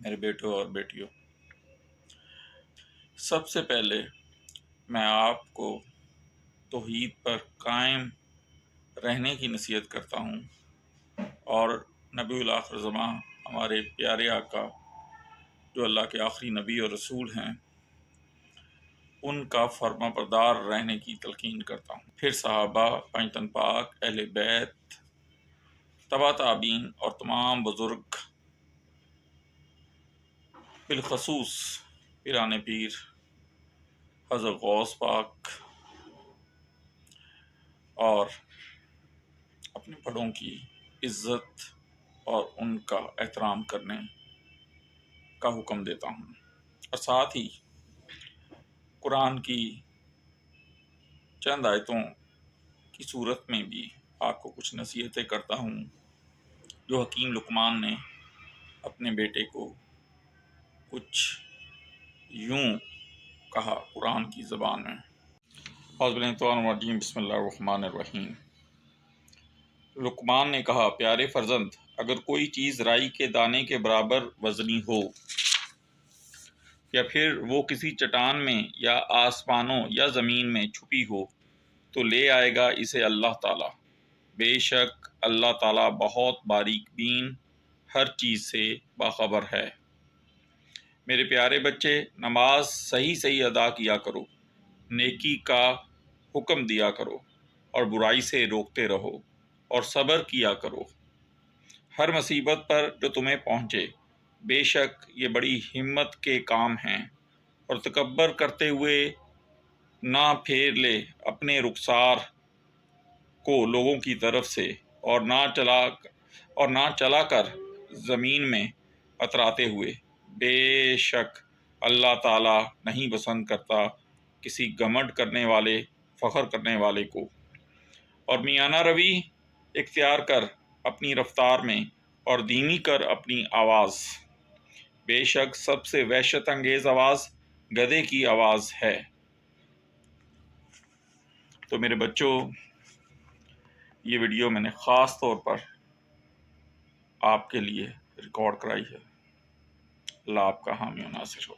میرے بیٹوں اور بیٹیوں، سب سے پہلے میں آپ کو توحید پر قائم رہنے کی نصیحت کرتا ہوں، اور نبی الآخر زماں ہمارے پیارے آقا جو اللہ کے آخری نبی اور رسول ہیں، ان کا فرما بردار رہنے کی تلقین کرتا ہوں۔ پھر صحابہ، پنجتن پاک، اہل بیت، تبع تابعین اور تمام بزرگ، بالخصوص پیران پیر حضرت غوث پاک اور اپنے بڑوں کی عزت اور ان کا احترام کرنے کا حکم دیتا ہوں، اور ساتھ ہی قرآن کی چند آیتوں کی صورت میں بھی آپ کو کچھ نصیحتیں کرتا ہوں جو حکیم لقمان نے اپنے بیٹے کو کچھ یوں کہا قرآن کی زبان میں۔ اعوذ باللہ من الشیطان الرجیم، بسم اللہ الرحمن الرحیم۔ لقمان نے کہا، پیارے فرزند، اگر کوئی چیز رائی کے دانے کے برابر وزنی ہو، یا پھر وہ کسی چٹان میں یا آسمانوں یا زمین میں چھپی ہو، تو لے آئے گا اسے اللہ تعالیٰ۔ بے شک اللہ تعالیٰ بہت باریک بین، ہر چیز سے باخبر ہے۔ میرے پیارے بچے، نماز صحیح صحیح ادا کیا کرو، نیکی کا حکم دیا کرو، اور برائی سے روکتے رہو، اور صبر کیا کرو ہر مصیبت پر جو تمہیں پہنچے۔ بے شک یہ بڑی ہمت کے کام ہیں، اور تکبر کرتے ہوئے نہ پھیر لے اپنے رخسار کو لوگوں کی طرف سے، اور نہ چلا کر زمین میں اتراتے ہوئے۔ بے شک اللہ تعالیٰ نہیں پسند کرتا کسی گھمنڈ کرنے والے، فخر کرنے والے کو۔ اور میانہ روی اختیار کر اپنی رفتار میں، اور دھیمی کر اپنی آواز۔ بے شک سب سے وحشت انگیز آواز گدھے کی آواز ہے۔ تو میرے بچوں، یہ ویڈیو میں نے خاص طور پر آپ کے لیے ریکارڈ کرائی ہے۔ اللہ آپ کا حامی و ناصر ہو۔